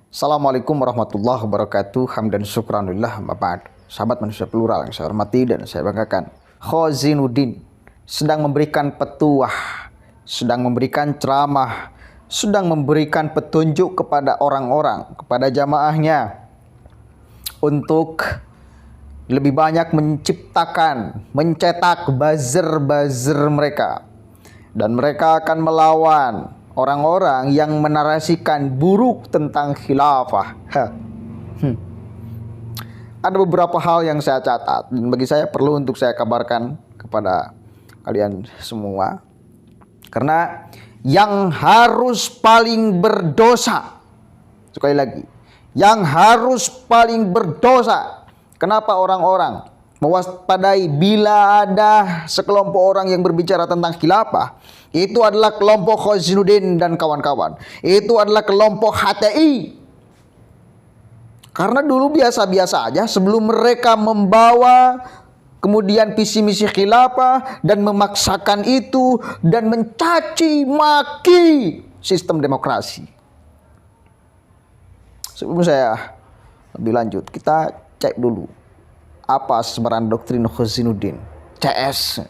Assalamualaikum warahmatullahi wabarakatuh. Hamdan syukranillah ba'd. Sahabat manusia plural yang saya hormati dan saya banggakan, Khozinuddin sedang memberikan petuah, sedang memberikan ceramah, sedang memberikan petunjuk kepada orang-orang, kepada jamaahnya untuk lebih banyak menciptakan, mencetak buzzer-buzzer mereka. Dan mereka akan melawan orang-orang yang menarasikan buruk tentang khilafah. Ada beberapa hal yang saya catat dan bagi saya perlu untuk saya kabarkan kepada kalian semua. Karena yang harus paling berdosa, sekali lagi, yang harus paling berdosa, kenapa orang-orang mewaspadai bila ada sekelompok orang yang berbicara tentang khilafah, itu adalah kelompok Khozinuddin dan kawan-kawan. Itu adalah kelompok HTI. Karena dulu biasa-biasa aja sebelum mereka membawa kemudian visi misi khilafah dan memaksakan itu dan mencaci maki sistem demokrasi. Sebelum saya lebih lanjut, kita cek dulu apa sebenarnya doktrin Khozinuddin, CS.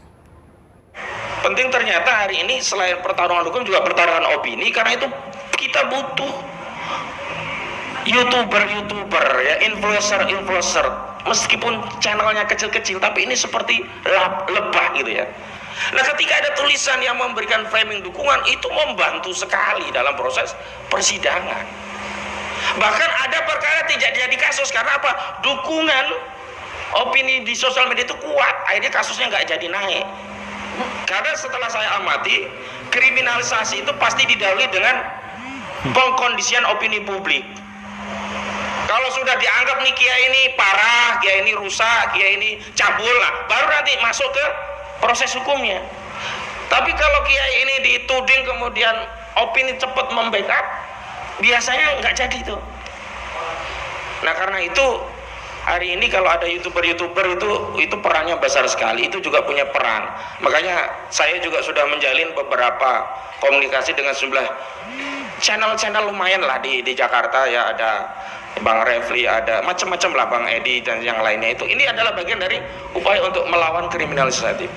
Penting ternyata hari ini selain pertarungan hukum juga pertarungan opini, karena itu kita butuh YouTuber ya, influencer meskipun channelnya kecil-kecil tapi ini seperti lebah gitu ya. Nah, ketika ada tulisan yang memberikan framing dukungan, itu membantu sekali dalam proses persidangan. Bahkan ada perkara tidak jadi kasus karena apa? Dukungan opini di sosial media itu kuat, akhirnya kasusnya nggak jadi naik. Karena setelah saya amati, kriminalisasi itu pasti didahului dengan pengkondisian opini publik. Kalau sudah dianggap nih kiai ini parah, kiai ini rusak, kiai ini cabul, nah, baru nanti masuk ke proses hukumnya. Tapi kalau kiai ini dituding kemudian opini cepat membackup, biasanya nggak jadi tuh. Nah, karena itu hari ini kalau ada YouTuber itu perannya besar sekali, itu juga punya peran. Makanya saya juga sudah menjalin beberapa komunikasi dengan sejumlah channel-channel lumayan lah di Jakarta ya, ada Bang Refli, ada macam-macam lah, Bang Edi dan yang lainnya itu. Ini adalah bagian dari upaya untuk melawan kriminalisasi.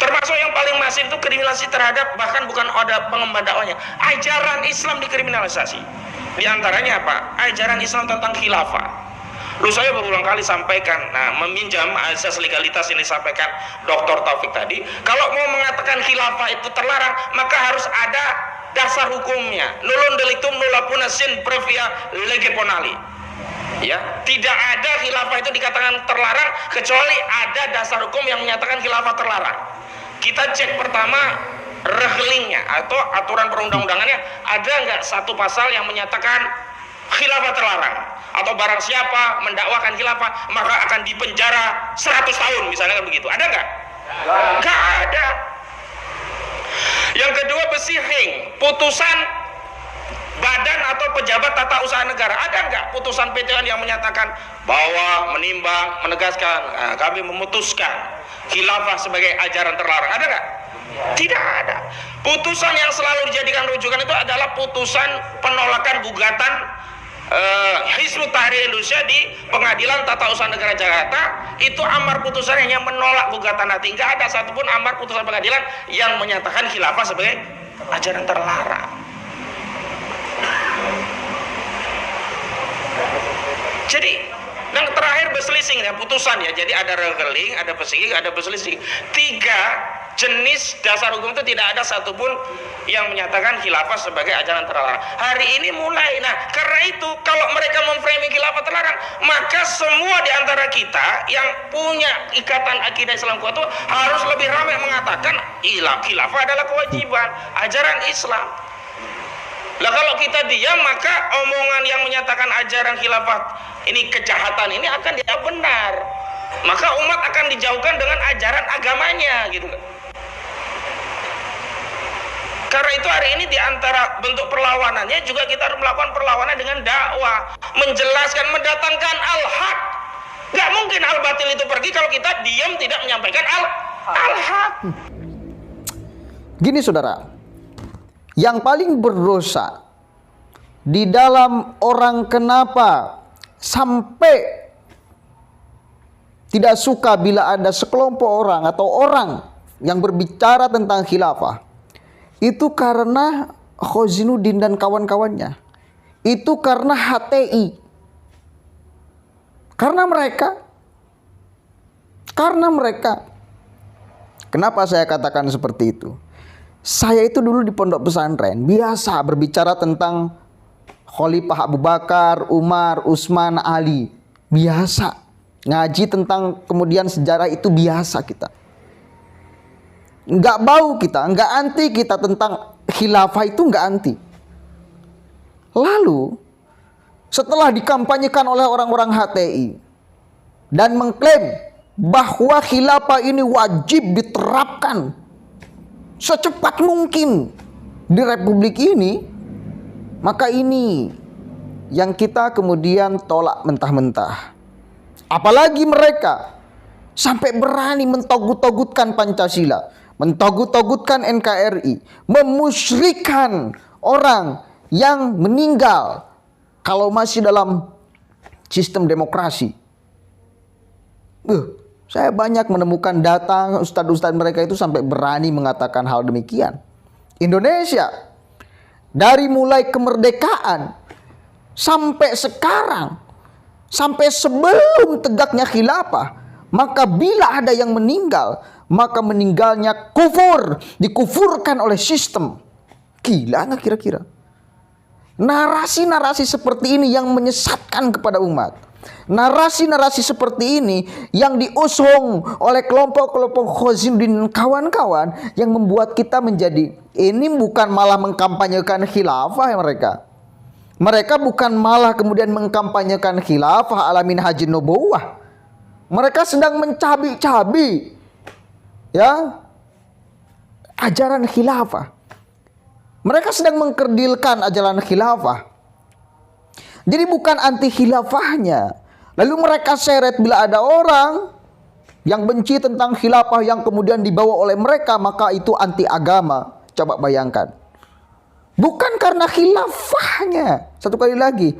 Termasuk yang paling masif itu kriminalisasi terhadap, bahkan bukan ada pengemban dakwahnya, ajaran Islam dikriminalisasi. Di antaranya apa? Ajaran Islam tentang khilafah. Lu saya berulang kali sampaikan, nah meminjam asas legalitas ini sampaikan Dr. Taufik tadi, kalau mau mengatakan khilafah itu terlarang, maka harus ada dasar hukumnya. Nullum delictum nulla puna sin previa lege bonali. Ya, tidak ada khilafah itu dikatakan terlarang kecuali ada dasar hukum yang menyatakan khilafah terlarang. Kita cek pertama reglingnya atau aturan perundang-undangannya, ada nggak satu pasal yang menyatakan khilafah terlarang, atau barang siapa mendakwakan khilafah maka akan dipenjara 100 tahun misalnya, kan begitu. Ada nggak? Nggak ada. Yang kedua, besihing, putusan badan atau pejabat tata usaha negara. Ada nggak putusan PT-an yang menyatakan bahwa menimbang, menegaskan, nah, kami memutuskan khilafah sebagai ajaran terlarang? Ada nggak? Tidak ada. Putusan yang selalu dijadikan rujukan itu adalah putusan penolakan gugatan Hizbut Tahrir Indonesia di Pengadilan Tata Usaha Negara Jakarta. Itu amar putusannya yang menolak gugatan hati. Nggak ada satupun amar putusan pengadilan yang menyatakan khilafah sebagai ajaran terlarang. Jadi yang terakhir berselisih ya putusan ya. Jadi ada regeling, ada berselisih, ada berselisih. 3 jenis dasar hukum itu tidak ada satupun yang menyatakan khilafah sebagai ajaran terlarang. Hari ini mulai. Nah, karena itu kalau mereka memframing khilafah terlarang, maka semua di antara kita yang punya ikatan akidah Islam kuat itu harus lebih ramai mengatakan khilafah adalah kewajiban ajaran Islam. Lah kalau kita diam, maka omongan yang menyatakan ajaran khilafah ini kejahatan ini akan dianggap benar. Maka umat akan dijauhkan dengan ajaran agamanya gitu. Karena itu hari ini diantara bentuk perlawanannya juga kita harus melakukan perlawanan dengan dakwah, menjelaskan, mendatangkan al-haq. Gak mungkin al-batil itu pergi kalau kita diam tidak menyampaikan al-haq. Gini saudara, yang paling berdosa di dalam orang kenapa sampai tidak suka bila ada sekelompok orang atau orang yang berbicara tentang khilafah. Itu karena Khozinuddin dan kawan-kawannya. Itu karena HTI. Karena mereka. Kenapa saya katakan seperti itu? Saya itu dulu di pondok pesantren biasa berbicara tentang Khalifah Abu Bakar, Umar, Utsman, Ali. Biasa. Ngaji tentang kemudian sejarah itu biasa kita. Enggak bau kita, enggak anti kita tentang khilafah itu, enggak anti. Lalu setelah dikampanyekan oleh orang-orang HTI dan mengklaim bahwa khilafah ini wajib diterapkan secepat mungkin di republik ini, maka ini yang kita kemudian tolak mentah-mentah. Apalagi mereka sampai berani mentogut-togutkan Pancasila, mentogut-togutkan NKRI, memusyrikan orang yang meninggal kalau masih dalam sistem demokrasi. Saya banyak menemukan data ustadz-ustadz mereka itu sampai berani mengatakan hal demikian. Indonesia dari mulai kemerdekaan sampai sekarang, sampai sebelum tegaknya khilafah, maka bila ada yang meninggal, maka meninggalnya kufur, dikufurkan oleh sistem. Gila nggak kira-kira? Narasi-narasi seperti ini yang menyesatkan kepada umat. Narasi-narasi seperti ini yang diusung oleh kelompok-kelompok Khozinuddin dan kawan-kawan yang membuat kita menjadi, ini bukan malah mengkampanyekan khilafah ya mereka. Mereka bukan malah kemudian mengkampanyekan khilafah ala minhajin nubuwah. Mereka sedang mencabi-cabi ya ajaran khilafah. Mereka sedang mengkerdilkan ajaran khilafah. Jadi bukan anti khilafahnya. Lalu mereka seret bila ada orang yang benci tentang khilafah yang kemudian dibawa oleh mereka, maka itu anti agama. Coba bayangkan. Bukan karena khilafahnya. Satu kali lagi.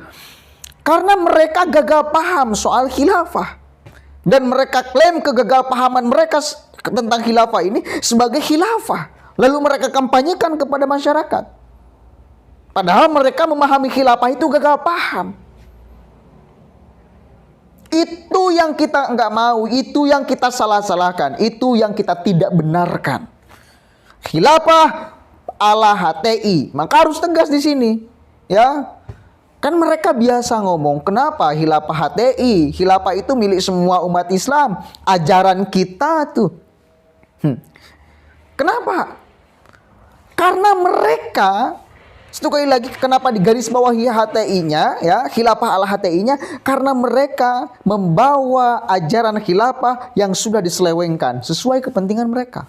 Karena mereka gagal paham soal khilafah. Dan mereka klaim kegagalpahaman mereka tentang khilafah ini sebagai khilafah. Lalu mereka kampanyekan kepada masyarakat. Padahal mereka memahami khilafah itu gagal paham. Itu yang kita enggak mau, itu yang kita salah-salahkan, itu yang kita tidak benarkan. Khilafah ala HTI, maka harus tegas di sini, ya. Kan mereka biasa ngomong, kenapa khilafah HTI? Khilafah itu milik semua umat Islam, ajaran kita tuh. Kenapa? Karena mereka, satu kali lagi, kenapa di garis bawahi HTI-nya, ya, khilafah ala HTI-nya? Karena mereka membawa ajaran khilafah yang sudah diselewengkan sesuai kepentingan mereka.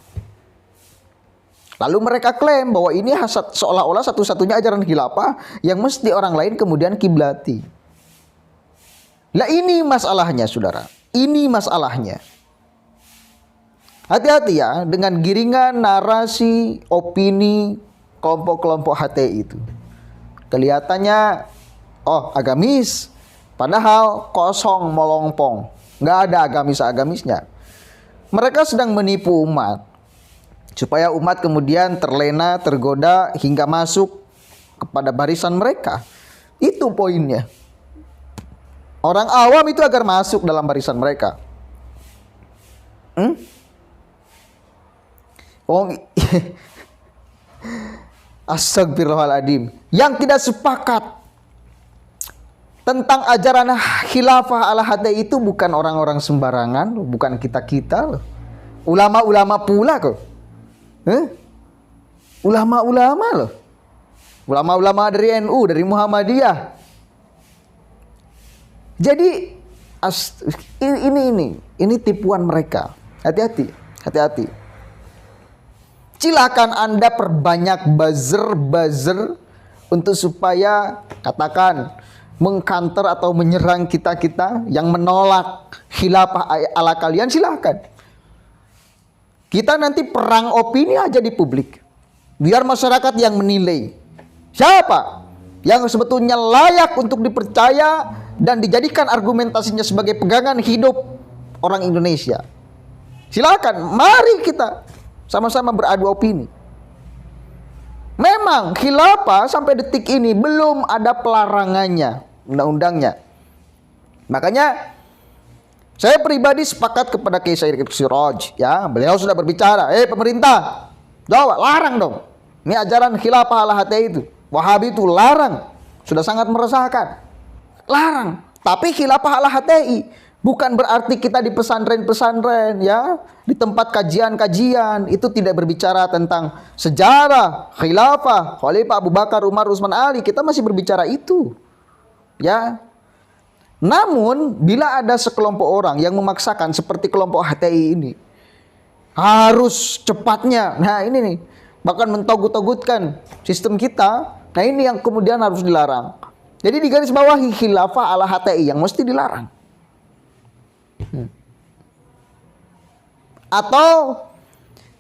Lalu mereka klaim bahwa ini seolah-olah satu-satunya ajaran khilafah yang mesti orang lain kemudian kiblati. Lah ini masalahnya, saudara. Ini masalahnya. Hati-hati ya dengan giringan narasi, opini kelompok-kelompok HTI itu. Kelihatannya agamis, padahal kosong molongpong, nggak ada agamis-agamisnya. Mereka sedang menipu umat supaya umat kemudian terlena, tergoda hingga masuk kepada barisan mereka. Itu poinnya. Orang awam itu agar masuk dalam barisan mereka. Astagfirullahaladzim. Yang tidak sepakat tentang ajaran khilafah ala HTI itu bukan orang-orang sembarangan, bukan kita-kita loh. Ulama-ulama pula kok. Ulama-ulama loh. Ulama-ulama dari NU, dari Muhammadiyah. Jadi ini tipuan mereka. Hati-hati, hati-hati. Silakan Anda perbanyak buzzer untuk supaya katakan mengkanter atau menyerang kita-kita yang menolak khilafah ala kalian, silakan. Kita nanti perang opini aja di publik. Biar masyarakat yang menilai. Siapa yang sebetulnya layak untuk dipercaya dan dijadikan argumentasinya sebagai pegangan hidup orang Indonesia. Silakan, mari kita sama-sama beradu opini. Memang khilafah sampai detik ini belum ada pelarangannya, undang-undangnya. Makanya saya pribadi sepakat kepada Kiai Said Siraj, ya, beliau sudah berbicara, pemerintah, jawab, larang dong. Ini ajaran khilafah ala hati itu, Wahabi itu larang, sudah sangat meresahkan, larang. Tapi khilafah ala hati bukan berarti kita di pesantren-pesantren, ya, di tempat kajian-kajian itu tidak berbicara tentang sejarah khilafah, Khalifah Abu Bakar, Umar, Utsman, Ali. Kita masih berbicara itu, ya. Namun bila ada sekelompok orang yang memaksakan seperti kelompok HTI ini harus cepatnya, nah ini nih, bahkan mentogut-togutkan sistem kita, nah ini yang kemudian harus dilarang. Jadi di garis bawahi khilafah ala HTI yang mesti dilarang. Atau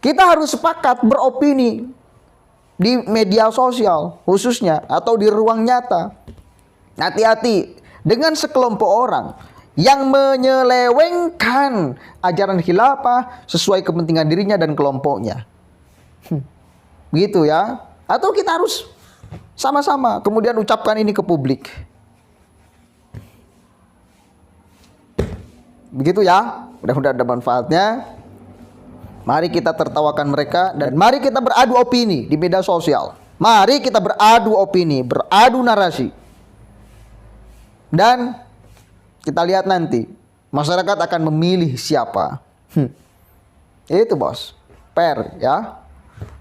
kita harus sepakat beropini di media sosial khususnya atau di ruang nyata. Hati-hati dengan sekelompok orang yang menyelewengkan ajaran khilafah sesuai kepentingan dirinya dan kelompoknya. Begitu ya. Atau kita harus sama-sama kemudian ucapkan ini ke publik. Begitu ya. Mudah-mudahan ada manfaatnya. Mari kita tertawakan mereka dan mari kita beradu opini di media sosial. Mari kita beradu opini, beradu narasi. Dan kita lihat nanti masyarakat akan memilih siapa. Itu bos, fair ya.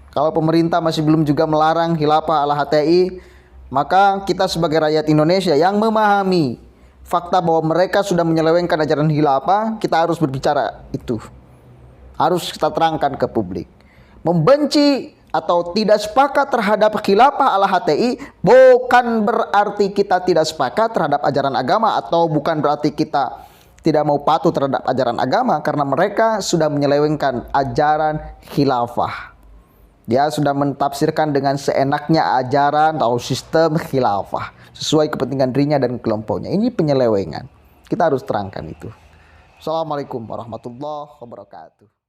Kalau pemerintah masih belum juga melarang khilafah ala HTI, maka kita sebagai rakyat Indonesia yang memahami fakta bahwa mereka sudah menyelewengkan ajaran khilafah, kita harus berbicara itu. Harus kita terangkan ke publik. Membenci atau tidak sepakat terhadap khilafah ala HTI bukan berarti kita tidak sepakat terhadap ajaran agama, atau bukan berarti kita tidak mau patuh terhadap ajaran agama, karena mereka sudah menyelewengkan ajaran khilafah. Dia sudah mentafsirkan dengan seenaknya ajaran atau sistem khilafah sesuai kepentingan dirinya dan kelompoknya. Ini penyelewengan. Kita harus terangkan itu. Assalamualaikum warahmatullahi wabarakatuh.